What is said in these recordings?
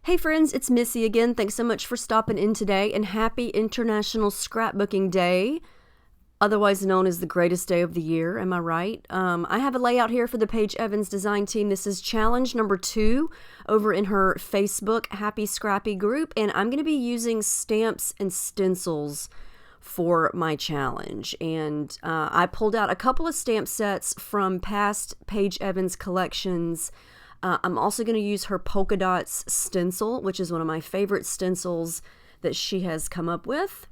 Hey friends, it's Missy again. Thanks so much for stopping in today, and happy International Scrapbooking Day, otherwise known as the greatest day of the year. Am I right? I have a layout here for the Paige Evans design team. This is challenge number 2 over in her Facebook Happy Scrappy group, and I'm going to be using stamps and stencils for my challenge. And I pulled out a couple of stamp sets from past Paige Evans collections. I'm also going to use her polka dots stencil, which is one of my favorite stencils that she has come up with.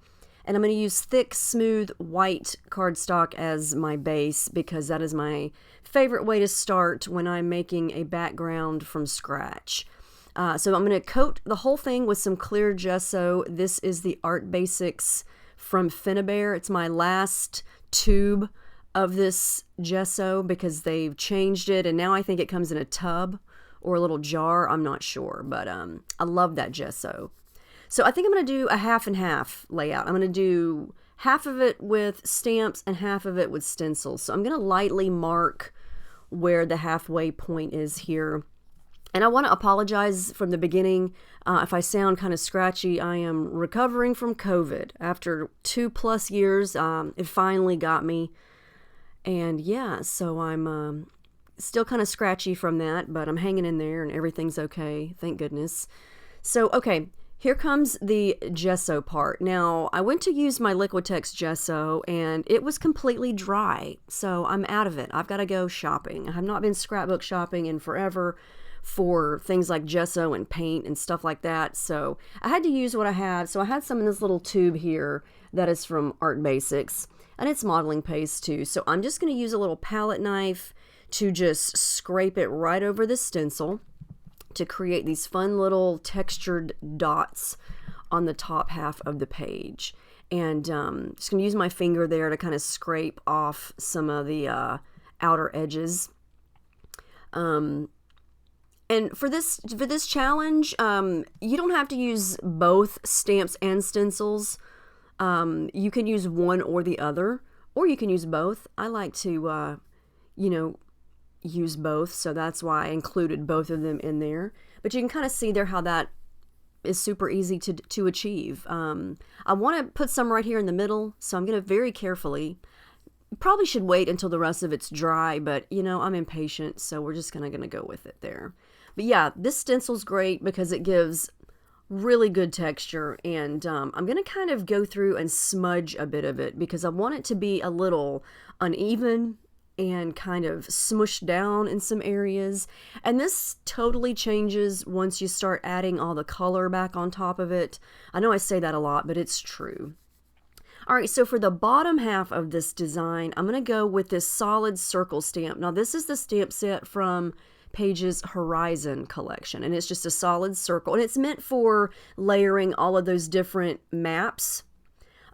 And I'm going to use thick, smooth, white cardstock as my base because that is my favorite way to start when I'm making a background from scratch. So I'm going to coat the whole thing with some clear gesso. This is the Art Basics from Finnabair. It's my last tube of this gesso because they've changed it, and now I think it comes in a tub or a little jar. I'm not sure, but I love that gesso. So I think I'm going to do a half and half layout. I'm going to do half of it with stamps and half of it with stencils. So I'm going to lightly mark where the halfway point is here. And I want to apologize from the beginning if I sound kind of scratchy. I am recovering from COVID. After 2+ years, it finally got me. And yeah, so I'm still kind of scratchy from that, but I'm hanging in there and everything's okay, thank goodness. So, okay, here comes the gesso part. Now, I went to use my Liquitex gesso and it was completely dry, so I'm out of it. I've got to go shopping. I have not been scrapbook shopping in forever for things like gesso and paint and stuff like that, so I had to use what I had. So I had some in this little tube here that is from Art Basics. And it's modeling paste too. So I'm just going to use a little palette knife to just scrape it right over the stencil to create these fun little textured dots on the top half of the page. And just going to use my finger there to kind of scrape off some of the outer edges. And for this challenge, you don't have to use both stamps and stencils. You can use one or the other, or you can use both. I like to, use both, so that's why I included both of them in there. But you can kind of see there how that is super easy to achieve. I want to put some right here in the middle, so I'm going to very carefully, probably should wait until the rest of it's dry, but I'm impatient, so we're just kind of going to go with it there. But yeah, this stencil's great because it gives really good texture, and I'm going to kind of go through and smudge a bit of it because I want it to be a little uneven and kind of smushed down in some areas. And this totally changes once you start adding all the color back on top of it. I know I say that a lot, but it's true. All right, so for the bottom half of this design, I'm going to go with this solid circle stamp. Now this is the stamp set from Paige's Horizon collection, and it's just a solid circle, and it's meant for layering all of those different maps.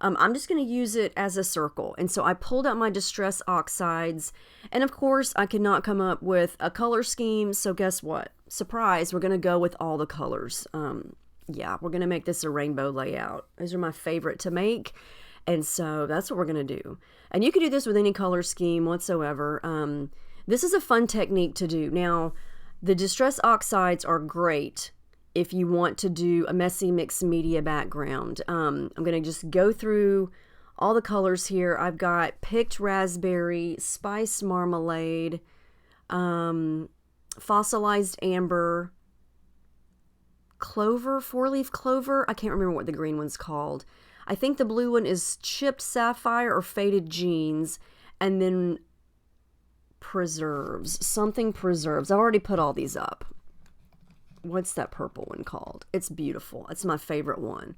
I'm just going to use it as a circle, and so I pulled out my Distress Oxides, and of course I could not come up with a color scheme, so guess what? Surprise, we're going to go with all the colors. Yeah, we're going to make this a rainbow layout. Those are my favorite to make, and so that's what we're going to do. And you can do this with any color scheme whatsoever. This is a fun technique to do. Now, the Distress Oxides are great if you want to do a messy mixed media background. I'm going to just go through all the colors here. I've got Picked Raspberry, Spiced Marmalade, Fossilized Amber, Clover, 4-leaf Clover. I can't remember what the green one's called. I think the blue one is Chipped Sapphire or Faded Jeans, and then Preserves, something Preserves. I've already put all these up. What's that purple one called? It's beautiful. It's my favorite one.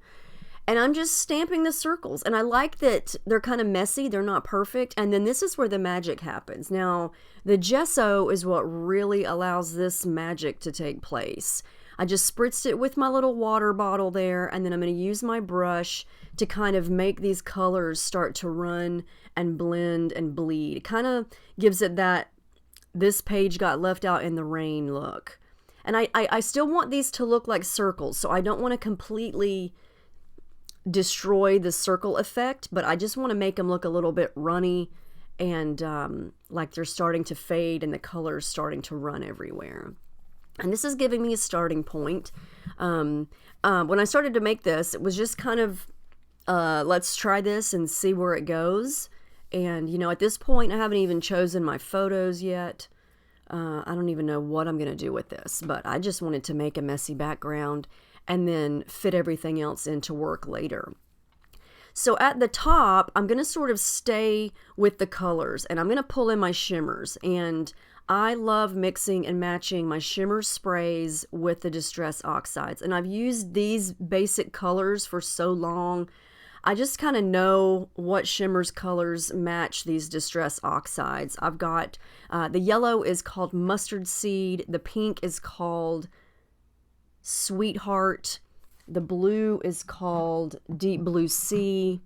And I'm just stamping the circles, and I like that they're kind of messy. They're not perfect. And then this is where the magic happens. Now, the gesso is what really allows this magic to take place. I just spritzed it with my little water bottle there, and then I'm going to use my brush to kind of make these colors start to run and blend and bleed. It kind of gives it that this page got left out in the rain look. And I still want these to look like circles, so I don't want to completely destroy the circle effect, but I just want to make them look a little bit runny and like they're starting to fade and the color's starting to run everywhere. And this is giving me a starting point. When I started to make this, it was just kind of, let's try this and see where it goes. And, you know, at this point, I haven't even chosen my photos yet. I don't even know what I'm going to do with this, but I just wanted to make a messy background and then fit everything else into work later. So at the top, I'm going to sort of stay with the colors, and I'm going to pull in my shimmers. And I love mixing and matching my shimmer sprays with the Distress Oxides. And I've used these basic colors for so long. I just kind of know what shimmers colors match these Distress Oxides. I've got, the yellow is called Mustard Seed. The pink is called Sweetheart. The blue is called Deep Blue Sea.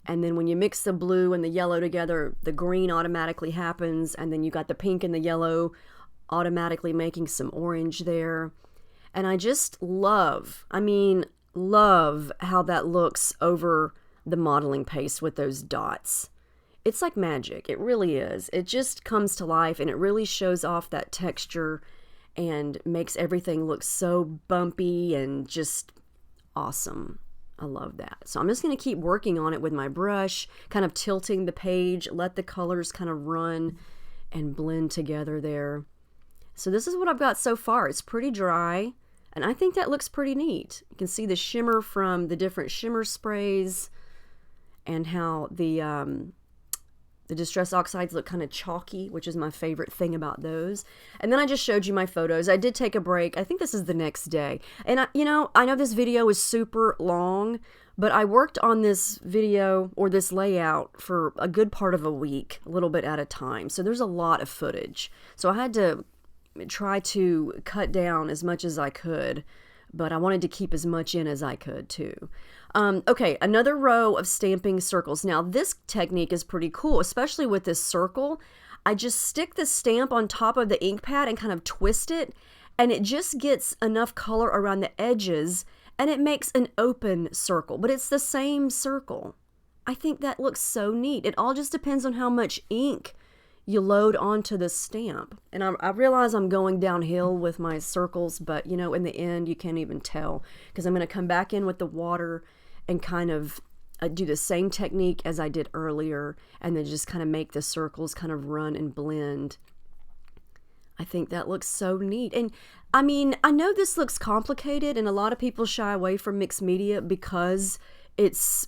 And then when you mix the blue and the yellow together, the green automatically happens. And then you got the pink and the yellow automatically making some orange there. And I just love how that looks over the modeling paste with those dots. It's like magic. It really is. It just comes to life, and it really shows off that texture and makes everything look so bumpy and just awesome. I love that. So I'm just going to keep working on it with my brush, kind of tilting the page, let the colors kind of run and blend together there. So this is what I've got so far. It's pretty dry, and I think that looks pretty neat. You can see the shimmer from the different shimmer sprays and how the Distress Oxides look kind of chalky, which is my favorite thing about those. And then I just showed you my photos. I did take a break. I think this is the next day. And I know this video is super long, but I worked on this video or this layout for a good part of a week, a little bit at a time. So there's a lot of footage. So I had to try to cut down as much as I could, but I wanted to keep as much in as I could too. Okay, another row of stamping circles. Now this technique is pretty cool, especially with this circle. I just stick the stamp on top of the ink pad and kind of twist it, and it just gets enough color around the edges, and it makes an open circle, but it's the same circle. I think that looks so neat. It all just depends on how much ink you load onto the stamp. And I realize I'm going downhill with my circles, but you know, in the end, you can't even tell, because I'm going to come back in with the water and kind of do the same technique as I did earlier, and then just kind of make the circles kind of run and blend. I think that looks so neat. And I mean, I know this looks complicated, and a lot of people shy away from mixed media because it's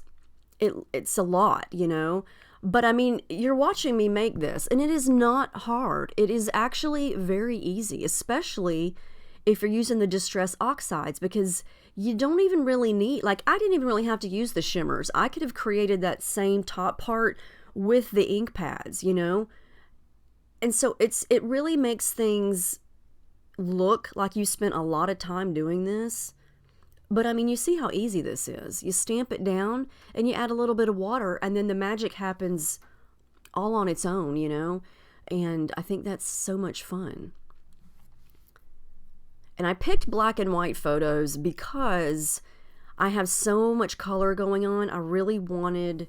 a lot, you know. But I mean, you're watching me make this, and it is not hard. It is actually very easy, especially if you're using the Distress Oxides, because you don't even really need, like, I didn't even really have to use the shimmers. I could have created that same top part with the ink pads, you know? And so it really makes things look like you spent a lot of time doing this. But I mean, you see how easy this is. You stamp it down and you add a little bit of water, and then the magic happens all on its own, you know? And I think that's so much fun. And I picked black and white photos because I have so much color going on. I really wanted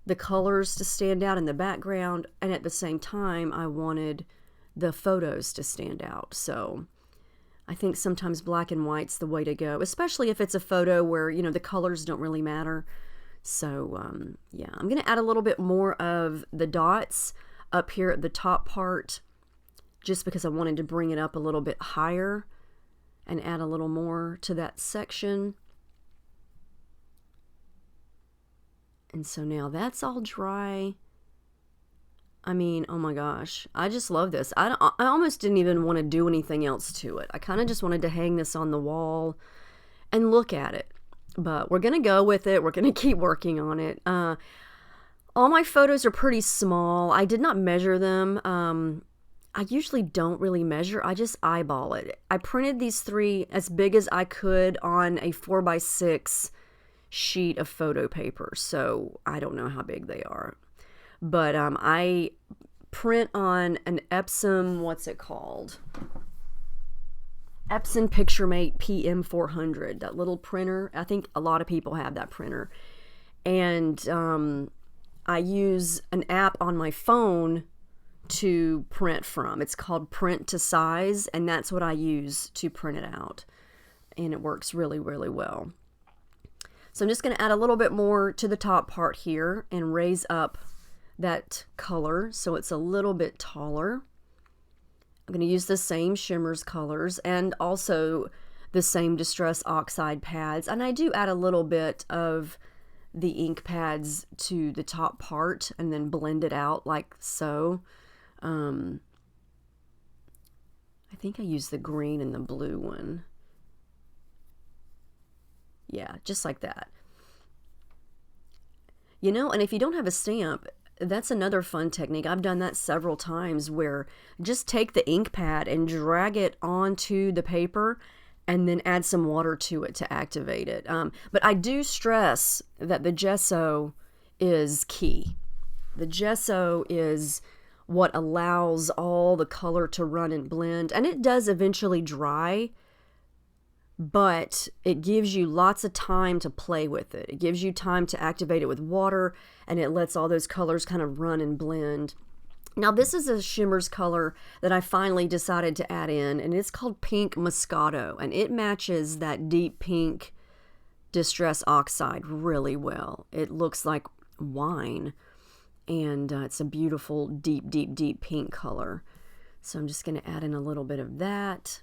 the colors to stand out in the background, and at the same time, I wanted the photos to stand out. So I think sometimes black and white's the way to go, especially if it's a photo where, you know, the colors don't really matter. So, yeah, I'm going to add a little bit more of the dots up here at the top part, just because I wanted to bring it up a little bit higher and add a little more to that section. And so now that's all dry. I mean, oh my gosh, I just love this. I almost didn't even want to do anything else to it. I kind of just wanted to hang this on the wall and look at it. But we're going to go with it. We're going to keep working on it. All my photos are pretty small. I did not measure them. I usually don't really measure. I just eyeball it. I printed these 3 as big as I could on a 4x6 sheet of photo paper. So I don't know how big they are. But I print on an Epson, what's it called? Epson PictureMate PM400, that little printer. I think a lot of people have that printer. And I use an app on my phone to print from. It's called Print to Size, and that's what I use to print it out. and it works really, really well. So I'm just going to add a little bit more to the top part here and raise up that color so it's a little bit taller. I'm going to use the same Shimmers colors and also the same Distress Oxide pads, and I do add a little bit of the ink pads to the top part and then blend it out like so. I think I used the green and the blue one. Yeah, just like that. You know, and if you don't have a stamp, that's another fun technique. I've done that several times where just take the ink pad and drag it onto the paper and then add some water to it to activate it. But I do stress that the gesso is key. The gesso is what allows all the color to run and blend, and it does eventually dry, but it gives you lots of time to play with it. It gives you time to activate it with water, and it lets all those colors kind of run and blend. Now this is a Shimmers color that I finally decided to add in, and it's called Pink Moscato, and it matches that deep pink Distress Oxide really well. It looks like wine, and it's a beautiful deep, deep, deep pink color. So I'm just going to add in a little bit of that.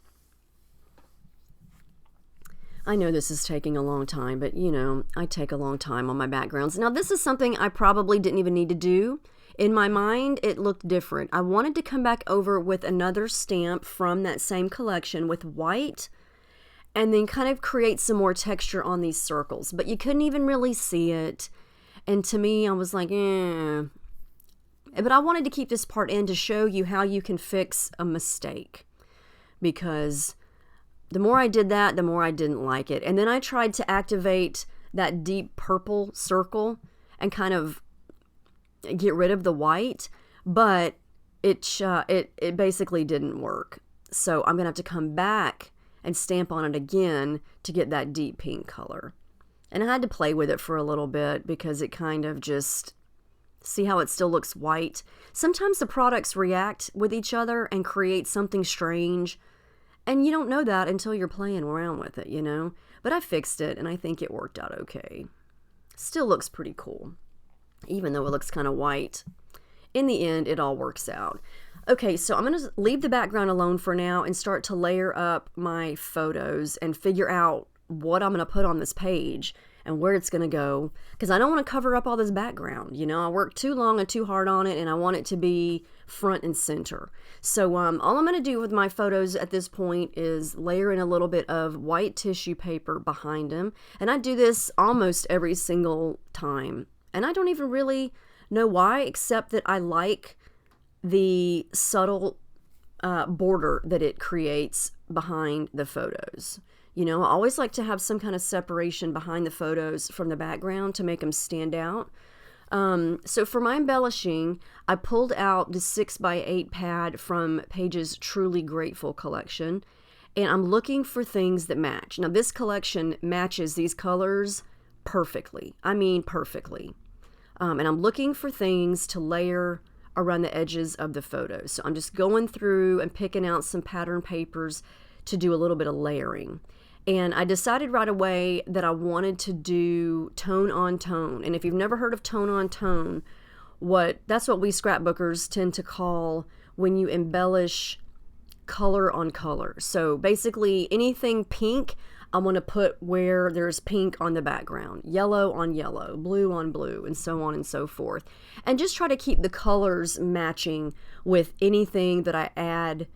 I know this is taking a long time, but you know, I take a long time on my backgrounds. Now this is something I probably didn't even need to do. In my mind, it looked different. I wanted to come back over with another stamp from that same collection with white and then kind of create some more texture on these circles, but you couldn't even really see it. And to me, I was like, eh. But I wanted to keep this part in to show you how you can fix a mistake, because the more I did that, the more I didn't like it. And then I tried to activate that deep purple circle and kind of get rid of the white, but it basically didn't work. So I'm going to have to come back and stamp on it again to get that deep pink color. And I had to play with it for a little bit because it kind of just, see how it still looks white? Sometimes the products react with each other and create something strange, and you don't know that until you're playing around with it, you know? But I fixed it, and I think it worked out okay. Still looks pretty cool, even though it looks kind of white. In the end, it all works out. Okay, so I'm going to leave the background alone for now and start to layer up my photos and figure out what I'm going to put on this page and where it's going to go, because I don't want to cover up all this background. You know, I worked too long and too hard on it, and I want it to be front and center. So all I'm going to do with my photos at this point is layer in a little bit of white tissue paper behind them, and I do this almost every single time, and I don't even really know why, except that I like the subtle border that it creates behind the photos. You know, I always like to have some kind of separation behind the photos from the background to make them stand out. So for my embellishing, I pulled out the 6x8 pad from Paige's Truly Grateful collection, and I'm looking for things that match. Now this collection matches these colors perfectly. I mean perfectly. And I'm looking for things to layer around the edges of the photos. So I'm just going through and picking out some pattern papers to do a little bit of layering. And I decided right away that I wanted to do tone on tone. And if you've never heard of tone on tone, that's what we scrapbookers tend to call when you embellish color on color. So basically anything pink, I want to put where there's pink on the background, yellow on yellow, blue on blue, and so on and so forth. And just try to keep the colors matching with anything that I add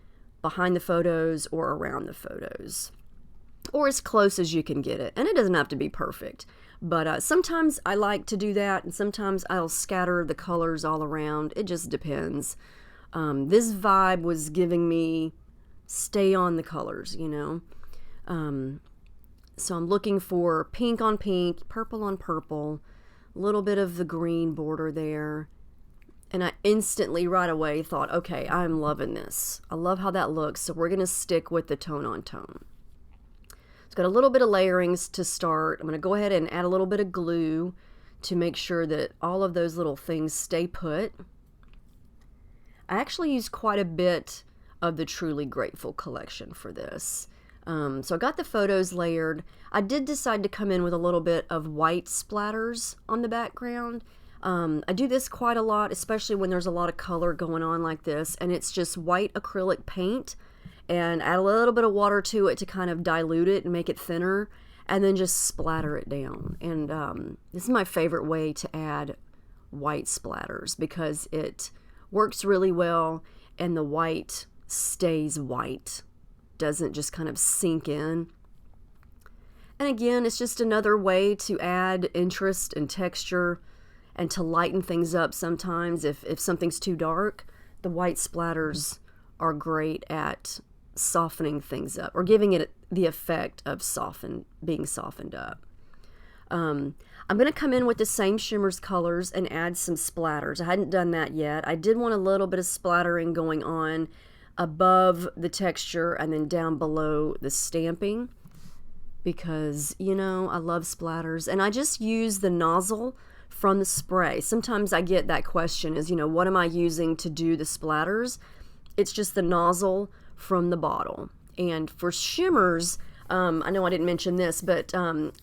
behind the photos or around the photos, or as close as you can get it. And it doesn't have to be perfect, but sometimes I like to do that, and sometimes I'll scatter the colors all around. It just depends. This vibe was giving me stay on the colors, you know. So I'm looking for pink on pink, purple on purple, a little bit of the green border there. And I instantly right away thought, okay, I'm loving this. I love how that looks, so we're going to stick with the tone on tone. It's got a little bit of layerings to start. I'm going to go ahead and add a little bit of glue to make sure that all of those little things stay put. I actually used quite a bit of the Truly Grateful collection for this. So I got the photos layered. I did decide to come in with a little bit of white splatters on the background. I do this quite a lot, especially when there's a lot of color going on like this, and it's just white acrylic paint, and add a little bit of water to it to kind of dilute it and make it thinner, and then just splatter it down. And this is my favorite way to add white splatters because it works really well, and the white stays white, doesn't just kind of sink in. And again, it's just another way to add interest and texture and to lighten things up sometimes. If something's too dark, the white splatters are great at softening things up or giving it the effect of being softened up. I'm going to come in with the same Shimmer's colors and add some splatters. I hadn't done that yet. I did want a little bit of splattering going on above the texture and then down below the stamping because, you know, I love splatters. And I just use the nozzle from the spray. Sometimes I get that question is, you know, what am I using to do the splatters? It's just the nozzle from the bottle. And for shimmers, I know I didn't mention this, but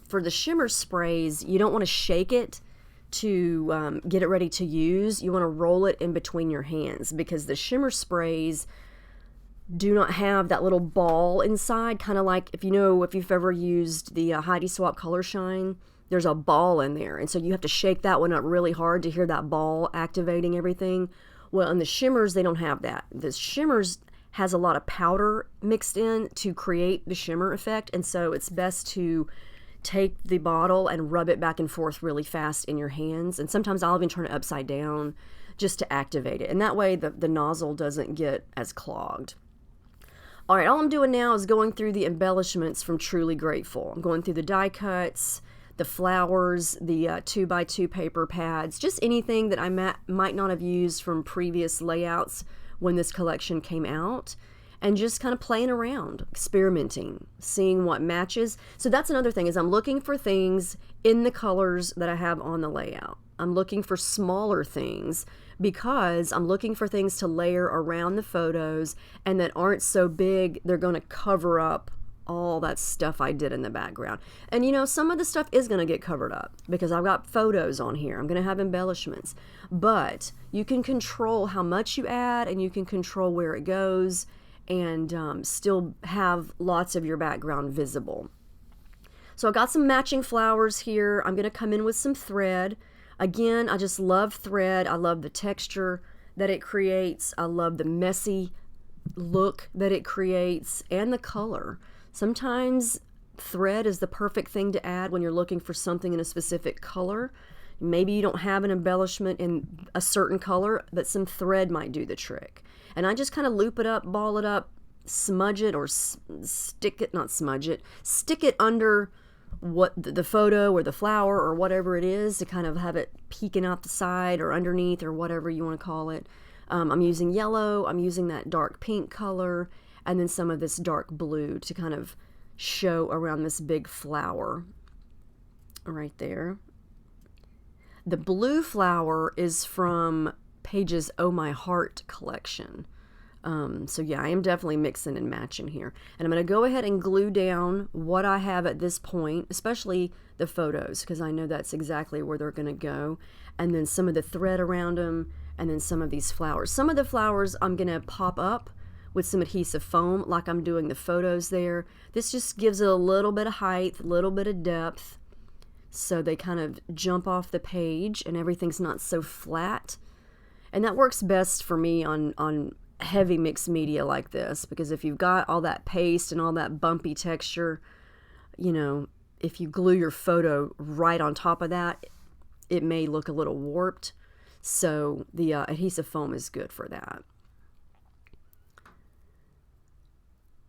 for the shimmer sprays, you don't want to shake it to get it ready to use. You want to roll it in between your hands because the shimmer sprays do not have that little ball inside, kind of like if you've ever used the Heidi Swapp Color Shine, there's a ball in there, and so you have to shake that one up really hard to hear that ball activating everything. Well, in the shimmers, they don't have that. The shimmers has a lot of powder mixed in to create the shimmer effect, and so it's best to take the bottle and rub it back and forth really fast in your hands, and sometimes I'll even turn it upside down just to activate it, and that way the nozzle doesn't get as clogged. All right, all I'm doing now is going through the embellishments from Truly Grateful. I'm going through the die cuts, the flowers, the 2x2 paper pads, just anything that I might not have used from previous layouts when this collection came out, and just kind of playing around, experimenting, seeing what matches. So that's another thing, is I'm looking for things in the colors that I have on the layout. I'm looking for smaller things because I'm looking for things to layer around the photos and that aren't so big they're going to cover up all that stuff I did in the background. And you know, some of the stuff is going to get covered up because I've got photos on here. I'm going to have embellishments. But you can control how much you add, and you can control where it goes, and still have lots of your background visible. So I got some matching flowers here. I'm going to come in with some thread. Again, I just love thread. I love the texture that it creates. I love the messy look that it creates and the color. Sometimes thread is the perfect thing to add when you're looking for something in a specific color. Maybe you don't have an embellishment in a certain color, but some thread might do the trick. And I just kind of loop it up, ball it up, smudge it, or stick it under what the photo or the flower or whatever it is, to kind of have it peeking out the side or underneath or whatever you want to call it. I'm using yellow, I'm using that dark pink color, and then some of this dark blue to kind of show around this big flower right there. The blue flower is from Paige's Oh My Heart collection. So yeah, I am definitely mixing and matching here. And I'm going to go ahead and glue down what I have at this point, especially the photos, because I know that's exactly where they're going to go. And then some of the thread around them, and then some of these flowers. Some of the flowers I'm going to pop up with some adhesive foam like I'm doing the photos there. This just gives it a little bit of height, a little bit of depth, so they kind of jump off the page and everything's not so flat. And that works best for me on heavy mixed media like this, because if you've got all that paste and all that bumpy texture, you know, if you glue your photo right on top of that, it may look a little warped. So the adhesive foam is good for that.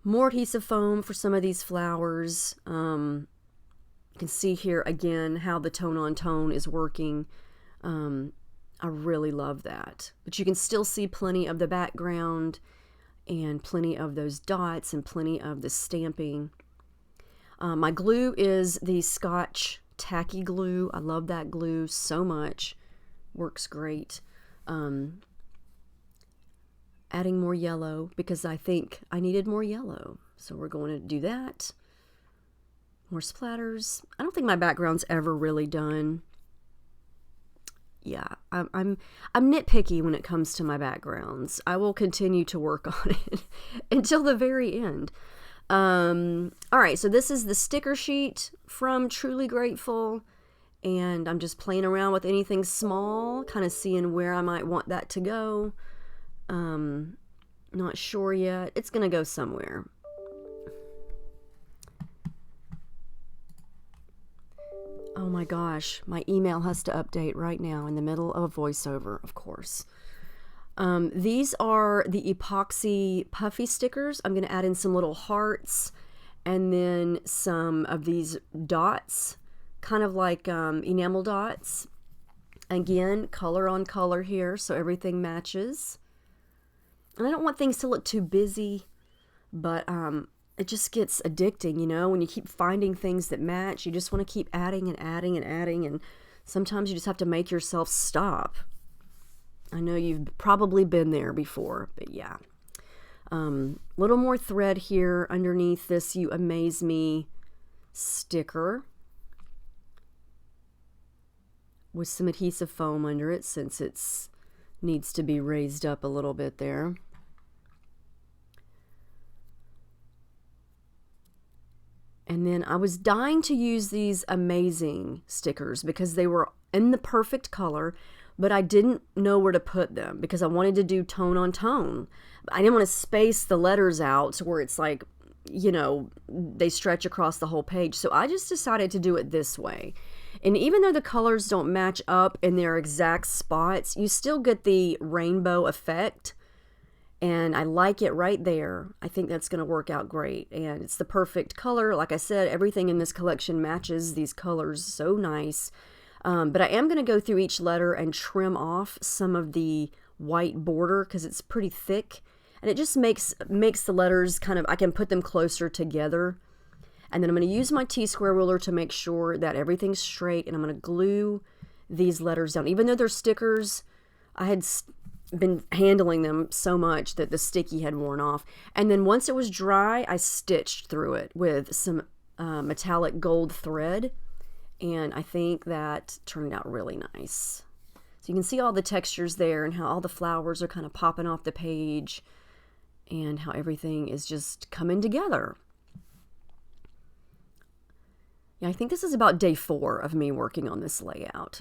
More adhesive foam for some of these flowers. You can see here again how the tone on tone is working. I really love that. But you can still see plenty of the background and plenty of those dots and plenty of the stamping. My glue is the Scotch tacky glue. I love that glue so much. Works great. Adding more yellow because I think I needed more yellow. So we're going to do that. More splatters. I don't think my background's ever really done. Yeah, I'm nitpicky when it comes to my backgrounds. I will continue to work on it until the very end. All right, so this is the sticker sheet from Truly Grateful, and I'm just playing around with anything small, kind of seeing where I might want that to go. Not sure yet. It's gonna go somewhere. Oh my gosh, my email has to update right now in the middle of a voiceover, of course. These are the epoxy puffy stickers. I'm going to add in some little hearts and then some of these dots, kind of like enamel dots. Again, color on color here, so everything matches. And I don't want things to look too busy, but it just gets addicting, you know, when you keep finding things that match. You just want to keep adding and adding and adding, and sometimes you just have to make yourself stop. I know you've probably been there before, but yeah. Little more thread here underneath this You Amaze Me sticker with some adhesive foam under it, since it's needs to be raised up a little bit there. And then I was dying to use these amazing stickers because they were in the perfect color, but I didn't know where to put them because I wanted to do tone on tone. I didn't want to space the letters out to where it's like, you know, they stretch across the whole page. So I just decided to do it this way. And even though the colors don't match up in their exact spots, you still get the rainbow effect. And I like it right there. I think that's going to work out great. And it's the perfect color. Like I said, everything in this collection matches these colors so nice. But I am going to go through each letter and trim off some of the white border because it's pretty thick. And it just makes the letters kind of, I can put them closer together. And then I'm going to use my T-square ruler to make sure that everything's straight. And I'm going to glue these letters down. Even though they're stickers, I had been handling them so much that the sticky had worn off. And then once it was dry, I stitched through it with some metallic gold thread. And I think that turned out really nice. So you can see all the textures there and how all the flowers are kind of popping off the page and how everything is just coming together. Yeah, I think this is about day 4 of me working on this layout.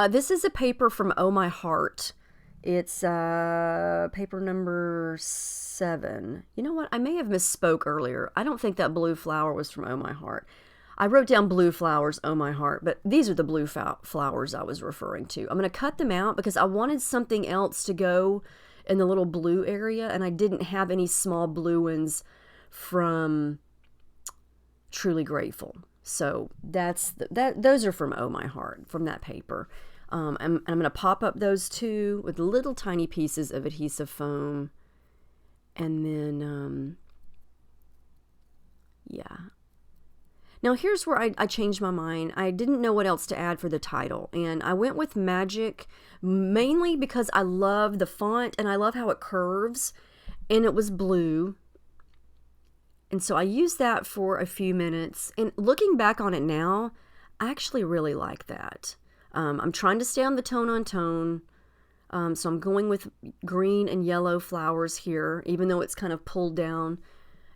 This is a paper from Oh My Heart. It's paper number 7. You know what? I may have misspoke earlier. I don't think that blue flower was from Oh My Heart. I wrote down blue flowers, Oh My Heart, but these are the blue flowers I was referring to. I'm going to cut them out because I wanted something else to go in the little blue area, and I didn't have any small blue ones from Truly Grateful. So those are from Oh My Heart, from that paper. I'm going to pop up those two with little tiny pieces of adhesive foam. And then, yeah. Now here's where I changed my mind. I didn't know what else to add for the title. And I went with Magic mainly because I love the font and I love how it curves. And it was blue. And so I used that for a few minutes. And looking back on it now, I actually really like that. I'm trying to stay on the tone on tone. So I'm going with green and yellow flowers here, even though it's kind of pulled down,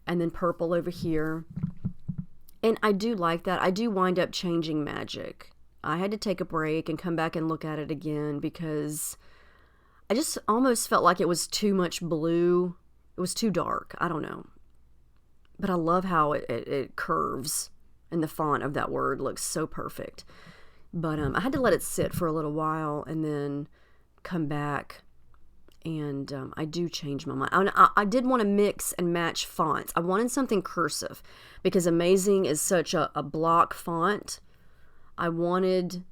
and then purple over here. And I do like that. I do wind up changing Magic. I had to take a break and come back and look at it again because I just almost felt like it was too much blue. It was too dark. I don't know. But I love how it curves, and the font of that word looks so perfect. But I had to let it sit for a little while and then come back, and I do change my mind. I did want to mix and match fonts. I wanted something cursive because Amazing is such a block font. I wanted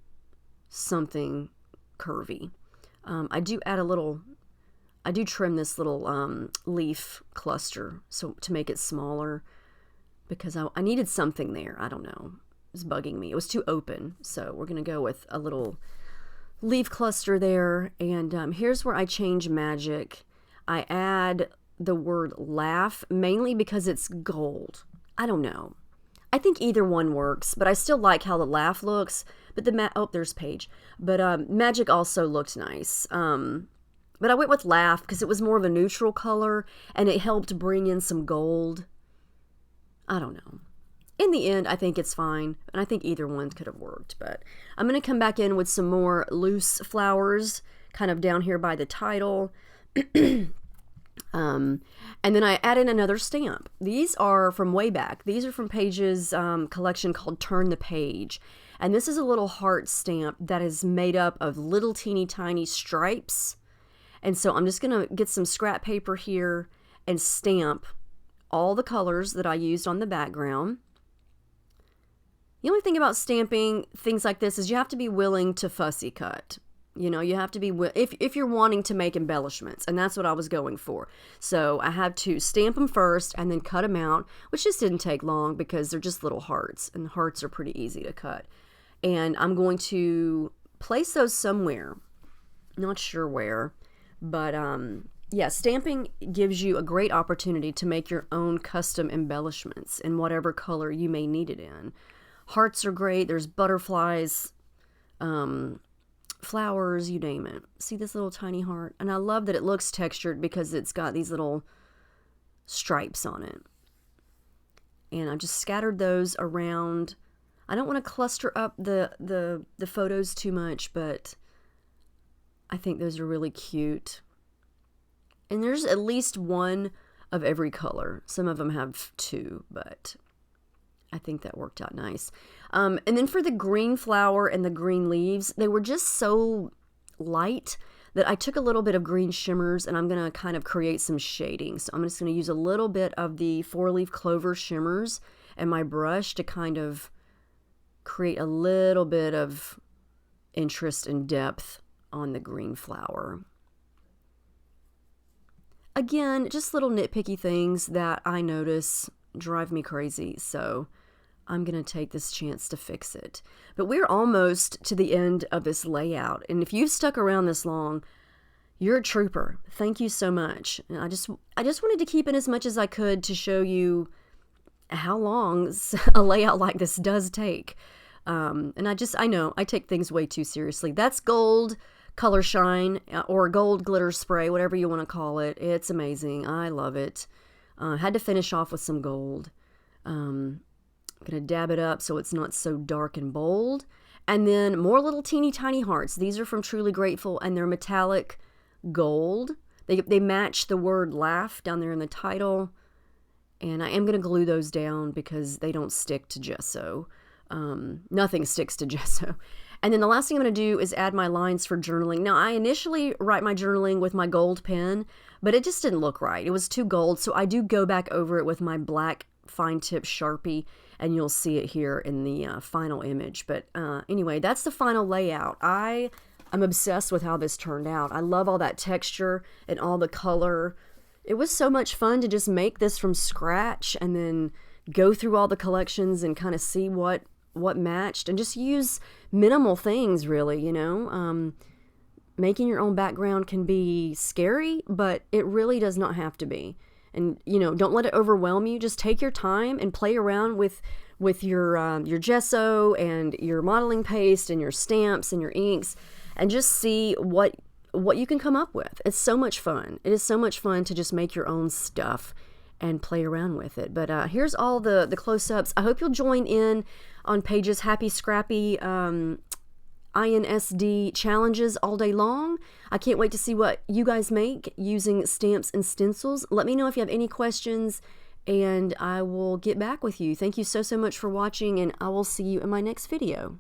something curvy. I do trim this little leaf cluster so to make it smaller because I needed something there. I don't know. It was bugging me. It was too open. So we're going to go with a little leaf cluster there. And here's where I change Magic. I add the word laugh, mainly because it's gold. I don't know. I think either one works, but I still like how the laugh looks. But oh, there's Paige. But magic also looked nice. But I went with laugh because it was more of a neutral color and it helped bring in some gold. I don't know. In the end, I think it's fine, and I think either one could have worked. But I'm going to come back in with some more loose flowers, kind of down here by the title. And then I added another stamp. These are from way back. These are from Paige's collection called Turn the Page. And this is a little heart stamp that is made up of little teeny tiny stripes. And so I'm just going to get some scrap paper here and stamp all the colors that I used on the background. The only thing about stamping things like this is you have to be willing to fussy cut. You know, you have to be, if you're wanting to make embellishments, and that's what I was going for. So I had to stamp them first and then cut them out, which just didn't take long because they're just little hearts, and hearts are pretty easy to cut. And I'm going to place those somewhere. Not sure where, but yeah, stamping gives you a great opportunity to make your own custom embellishments in whatever color you may need it in. Hearts are great. There's butterflies, flowers, you name it. See this little tiny heart? And I love that it looks textured because it's got these little stripes on it. And I just scattered those around. I don't want to cluster up the photos too much, but I think those are really cute. And there's at least one of every color. Some of them have two, but I think that worked out nice. And then for the green flower and the green leaves, they were just so light that I took a little bit of green shimmers and I'm going to kind of create some shading. So I'm just going to use a little bit of the 4-leaf clover shimmers and my brush to kind of create a little bit of interest and depth on the green flower. Again, just little nitpicky things that I notice drive me crazy, so I'm going to take this chance to fix it. But we're almost to the end of this layout, and if you've stuck around this long, you're a trooper. Thank you so much. And I just wanted to keep in as much as I could to show you how long a layout like this does take. And I know I take things way too seriously. That's gold color shine or gold glitter spray, whatever you want to call it. It's amazing. I love it. Had to finish off with some gold. I'm going to dab it up so it's not so dark and bold. And then more little teeny tiny hearts. These are from Truly Grateful, and they're metallic gold. They match the word laugh down there in the title. And I am going to glue those down because they don't stick to gesso. Nothing sticks to gesso. And then the last thing I'm going to do is add my lines for journaling. Now, I initially write my journaling with my gold pen, but it just didn't look right. It was too gold, so I do go back over it with my black fine tip Sharpie, and you'll see it here in the final image. But anyway, that's the final layout. I'm obsessed with how this turned out. I love all that texture and all the color. It was so much fun to just make this from scratch and then go through all the collections and kind of see what matched and just use minimal things, really, you know. Making your own background can be scary, but it really does not have to be. And, you know, don't let it overwhelm you. Just take your time and play around with your gesso and your modeling paste and your stamps and your inks and just see what you can come up with. It's so much fun. It is so much fun to just make your own stuff and play around with it. But here's all the close-ups. I hope you'll join in on Paige's Happy Scrappy iNSD challenges all day long. I can't wait to see what you guys make using stamps and stencils. Let me know if you have any questions, and I will get back with you. Thank you so much for watching, and I will see you in my next video.